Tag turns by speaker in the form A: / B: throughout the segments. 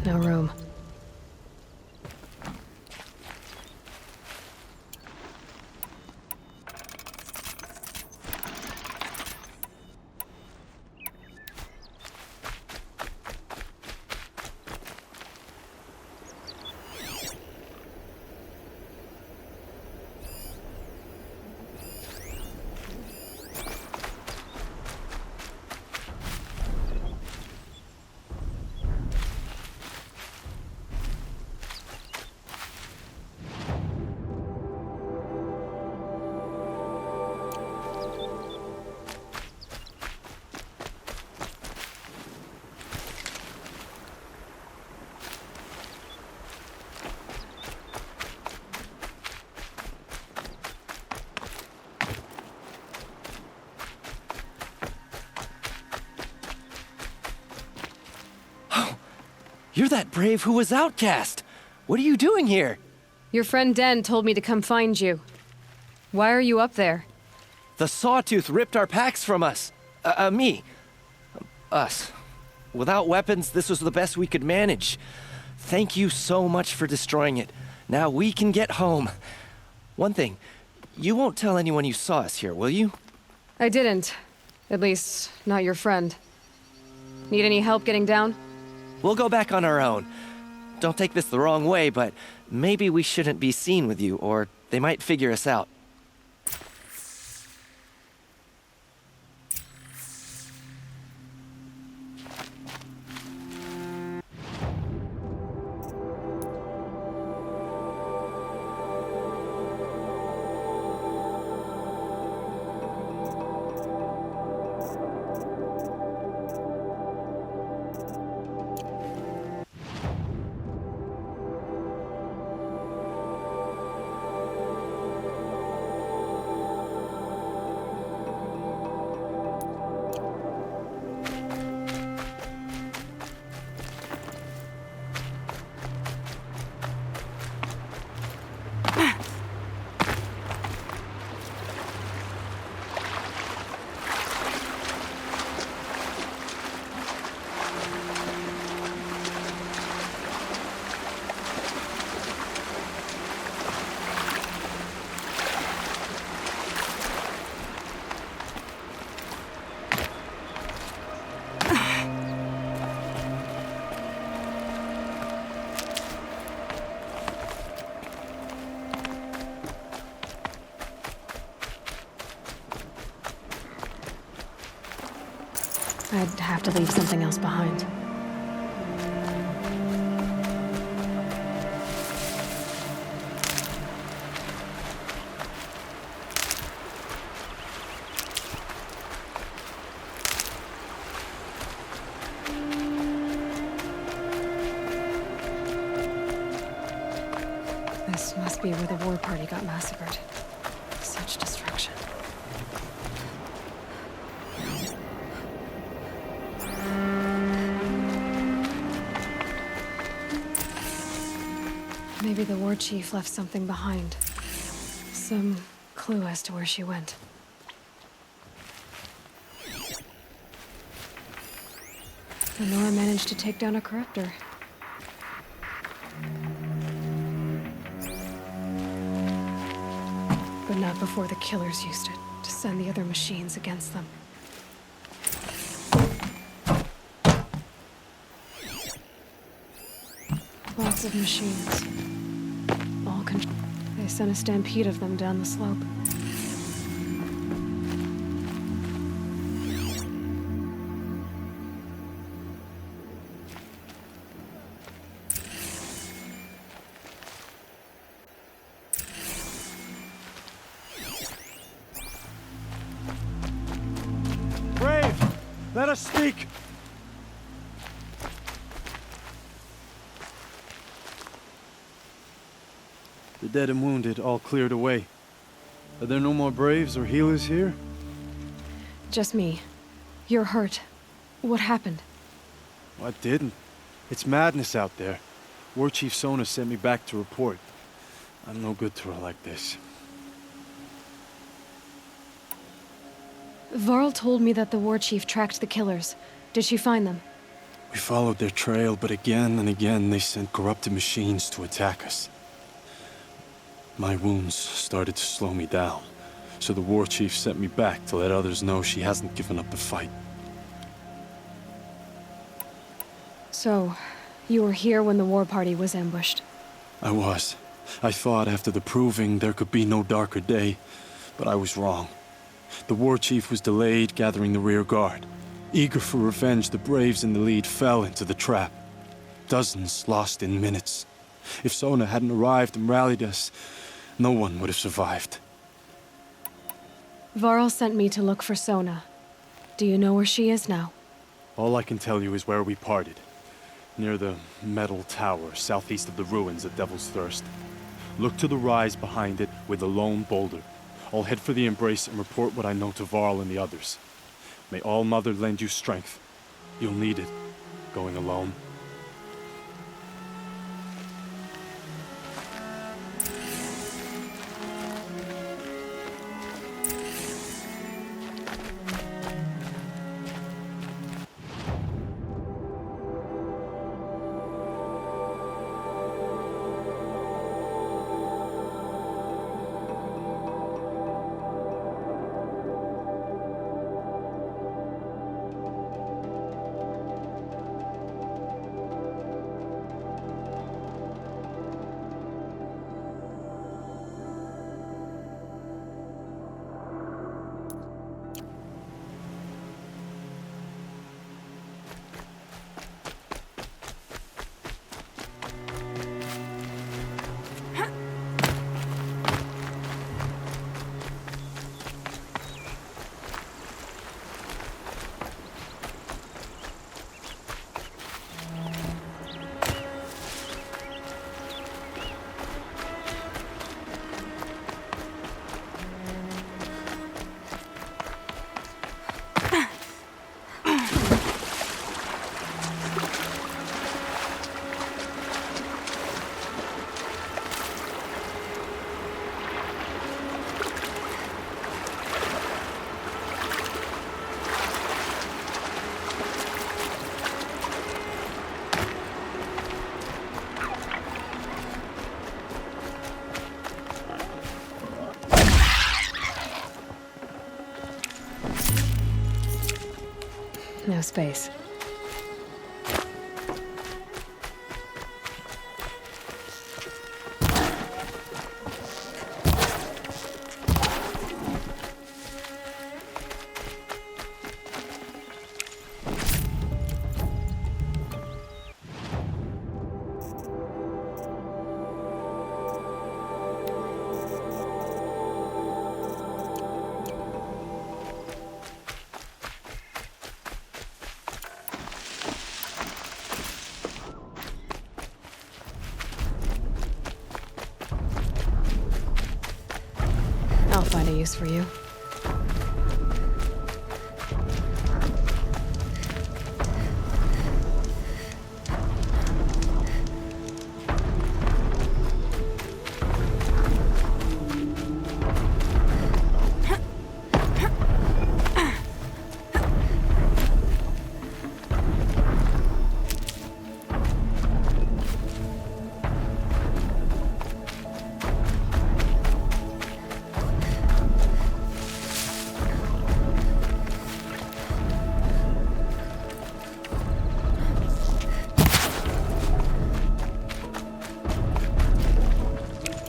A: No room.
B: You're that brave who was outcast! What are you doing here?
A: Your friend Den told me to come find you. Why are you up there?
B: The Sawtooth ripped our packs from us. Me. Us. Without weapons, this was the best we could manage. Thank you so much for destroying it. Now we can get home. One thing, you won't tell anyone you saw us here, will you?
A: I didn't. At least, not your friend. Need any help getting down?
B: We'll go back on our own. Don't take this the wrong way, but maybe we shouldn't be seen with you, or they might figure us out.
A: I'd have to leave something else behind. This must be where the war party got massacred. Such destruction. Maybe the war chief left something behind. Some clue as to where she went. And Nora managed to take down a corruptor. But not before the killers used it to send the other machines against them. Lots of machines. All controlled. They sent a stampede of them down the slope.
C: Brave! Let us speak! The dead and wounded all cleared away. Are there no more braves or healers here?
A: Just me. You're hurt. What happened?
C: What didn't? It's madness out there. War Chief Sona sent me back to report. I'm no good to her like this.
A: Varl told me that the war chief tracked the killers. Did she find them?
C: We followed their trail, but again and again they sent corrupted machines to attack us. My wounds started to slow me down, so the war chief sent me back to let others know she hasn't given up the fight.
A: So, you were here when the war party was ambushed?
C: I was. I thought after the proving there could be no darker day, but I was wrong. The war chief was delayed gathering the rear guard. Eager for revenge, the braves in the lead fell into the trap. Dozens lost in minutes. If Sona hadn't arrived and rallied us, no one would have survived.
A: Varl sent me to look for Sona. Do you know where she is now?
C: All I can tell you is where we parted. Near the metal tower, southeast of the ruins at Devil's Thirst. Look to the rise behind it with a lone boulder. I'll head for the embrace and report what I know to Varl and the others. May All Mother lend you strength. You'll need it, going alone.
A: No space. I'll find a use for you.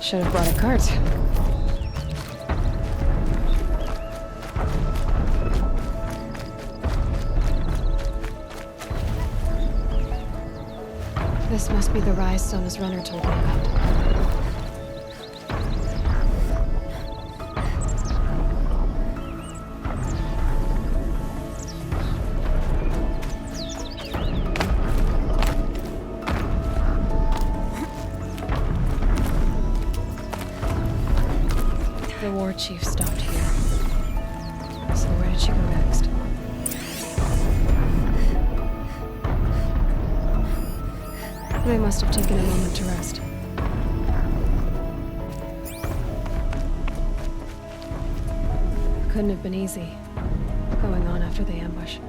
A: Should have brought a cart. This must be the rise Sona's runner told me about. The war chief stopped here. So where did she go next? They must have taken a moment to rest. Couldn't have been easy, going on after the ambush.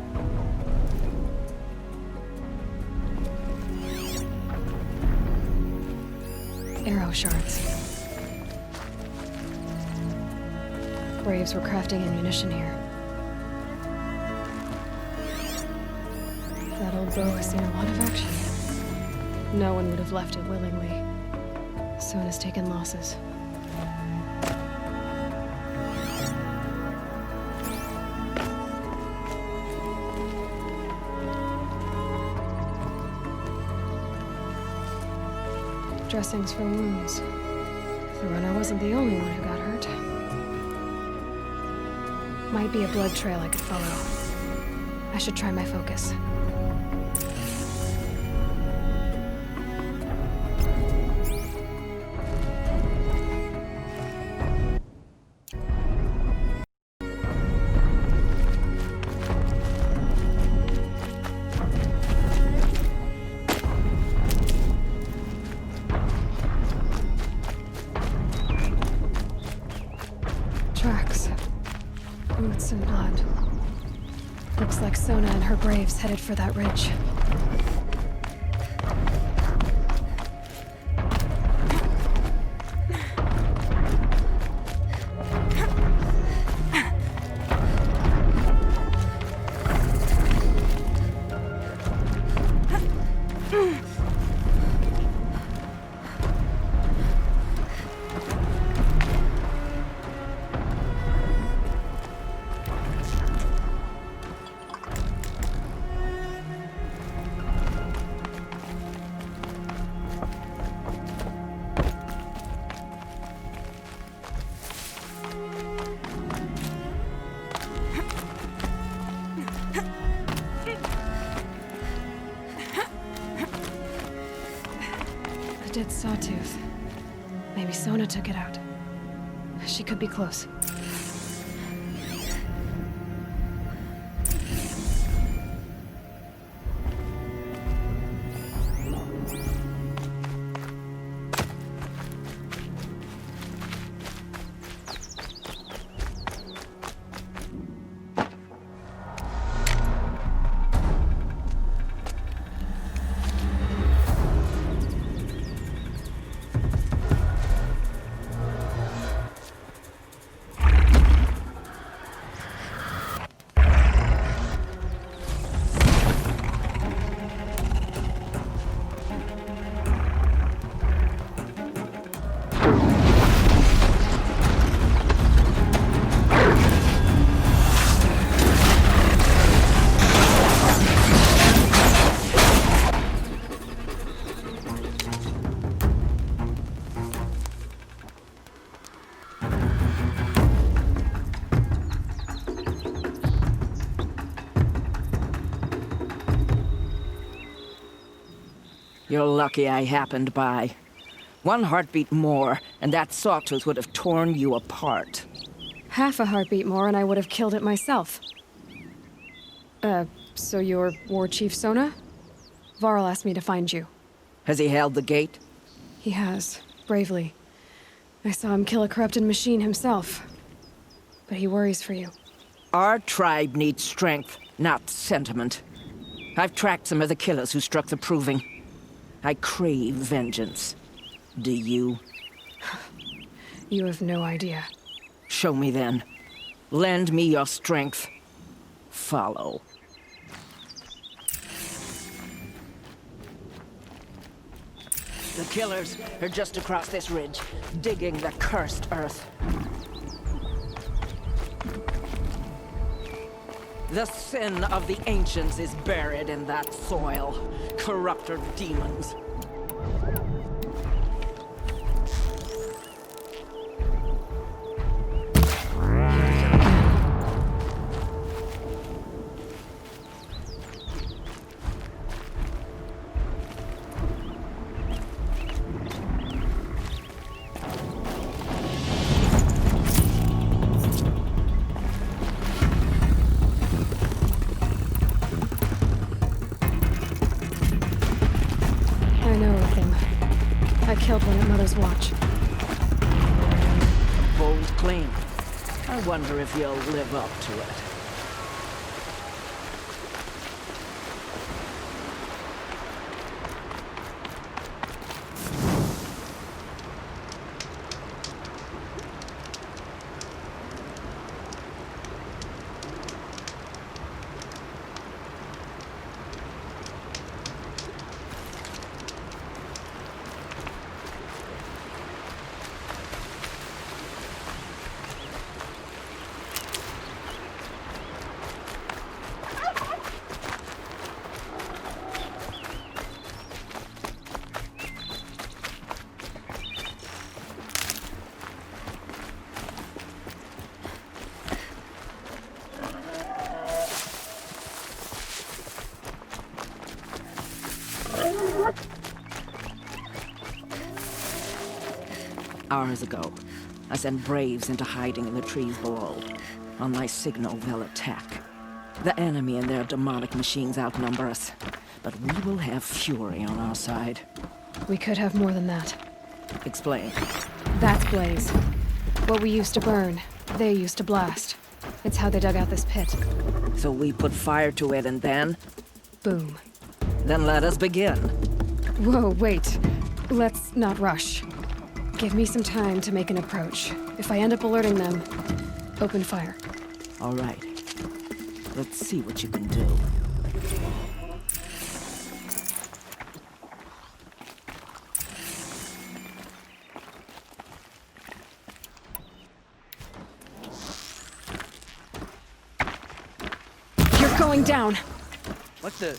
A: arrow shards. Braves were crafting ammunition here. That old bow has seen a lot of action. No one would have left it willingly. Sona's taken losses. Dressings for wounds. The runner wasn't the only one who got hurt. Might be a blood trail I could follow. I should try my focus. Tracks. Boots and blood. Looks like Sona and her braves headed for that ridge. Dead sawtooth. Maybe Sona took it out. She could be close.
D: You're lucky I happened by. One heartbeat more, and that sawtooth would have torn you apart.
A: Half a heartbeat more and I would have killed it myself. So you're War Chief Sona? Varl asked me to find you.
D: Has he held the gate?
A: He has, bravely. I saw him kill a corrupted machine himself. But he worries for you.
D: Our tribe needs strength, not sentiment. I've tracked some of the killers who struck the Proving. I crave vengeance. Do you?
A: You have no idea.
D: Show me then. Lend me your strength. Follow. The killers are just across this ridge, digging the cursed earth. The sin of the ancients is buried in that soil. Corrupter demons.
A: Killed one at Mother's watch.
D: Bold claim. I wonder if you'll live up to it. Hours ago, I sent Braves into hiding in the trees below. On my signal, they'll attack. The enemy and their demonic machines outnumber us, but we will have fury on our side.
A: We could have more than that.
D: Explain.
A: That's Blaze. What we used to burn, they used to blast. It's how they dug out this pit.
D: So we put fire to it and then?
A: Boom.
D: Then let us begin.
A: Whoa, wait. Let's not rush. Give me some time to make an approach. If I end up alerting them, open fire.
D: All right. Let's see what you can do.
A: You're going down.
B: What the?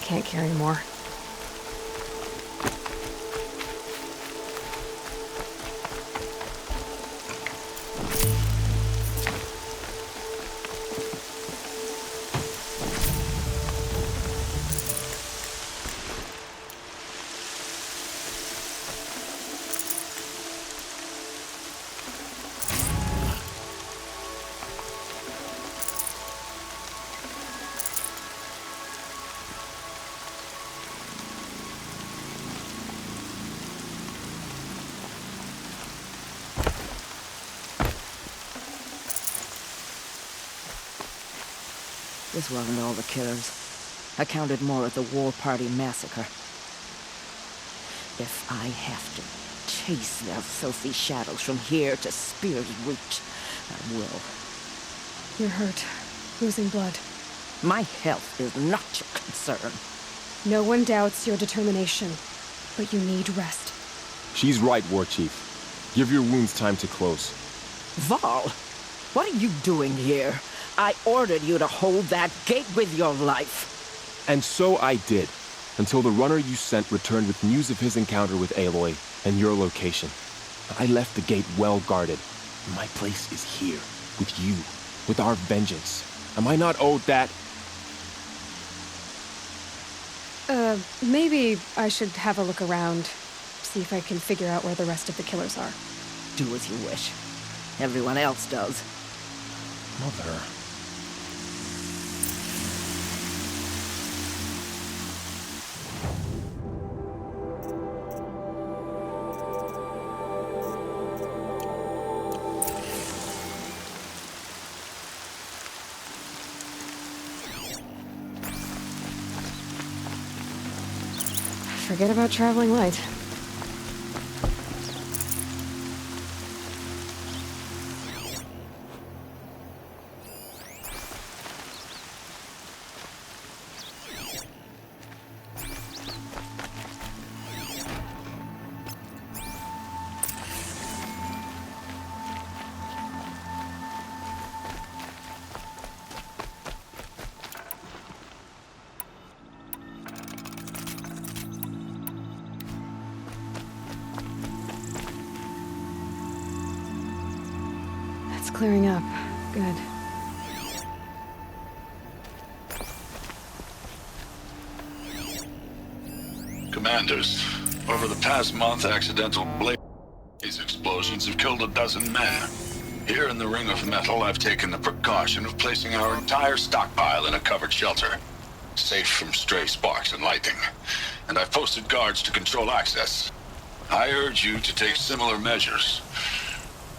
A: Can't carry more.
D: This wasn't all the killers. I counted more at the War Party massacre. If I have to chase their filthy shadows from here to Spear's Reach, I will.
A: You're hurt. Losing blood.
D: My health is not your concern.
A: No one doubts your determination, but you need rest.
E: She's right, War Chief. Give your wounds time to close.
D: Val, what are you doing here? I ordered you to hold that gate with your life.
E: And so I did, until the runner you sent returned with news of his encounter with Aloy and your location. I left the gate well guarded. My place is here, with you, with our vengeance. Am I not owed that?
A: Maybe I should have a look around. See if I can figure out where the rest of the killers are.
D: Do as you wish. Everyone else does.
E: Mother.
A: Forget about traveling light. Clearing up. Good.
F: Commanders, over the past month, accidental blaze explosions have killed a dozen men. Here in the Ring of Metal, I've taken the precaution of placing our entire stockpile in a covered shelter, safe from stray sparks and lightning. And I've posted guards to control access. I urge you to take similar measures,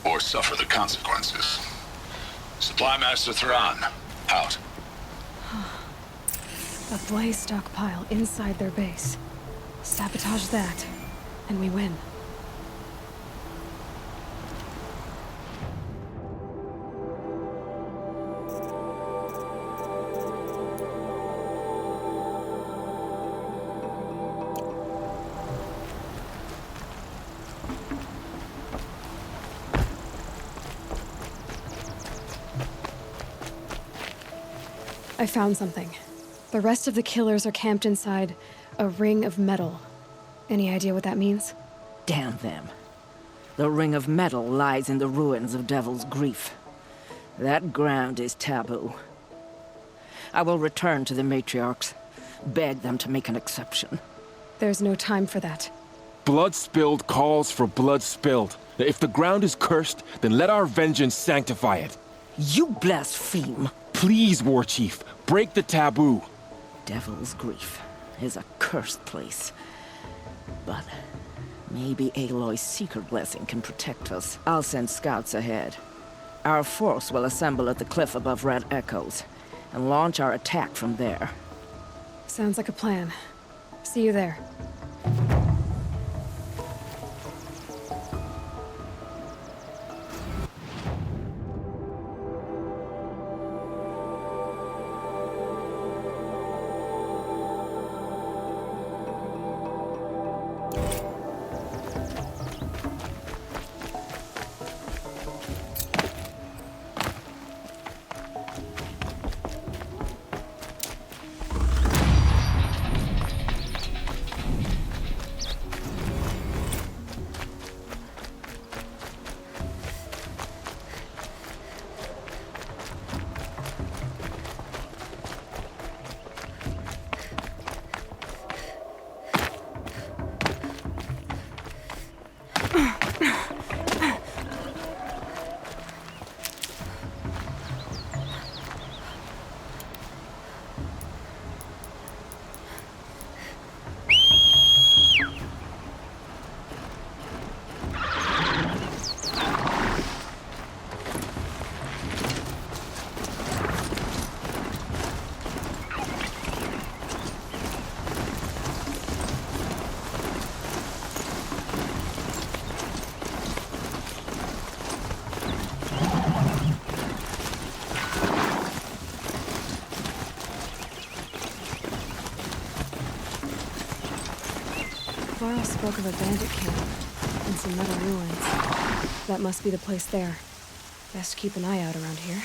F: or suffer the consequences. Supply Master Thran, out.
A: A blaze stockpile inside their base. Sabotage that, and we win. I found something. The rest of the killers are camped inside a ring of metal. Any idea what that means?
D: Damn them. The Ring of Metal lies in the ruins of Devil's Grief. That ground is taboo. I will return to the matriarchs, beg them to make an exception.
A: There's no time for that.
E: Blood spilled calls for blood spilled. If the ground is cursed, then let our vengeance sanctify it.
D: You blaspheme!
E: Please, War Chief, break the taboo.
D: Devil's Grief is a cursed place. But maybe Aloy's secret blessing can protect us. I'll send scouts ahead. Our force will assemble at the cliff above Red Echoes, and launch our attack from there.
A: Sounds like a plan. See you there. Varl spoke of a bandit camp. and some metal ruins. That must be the place there. Best keep an eye out around here.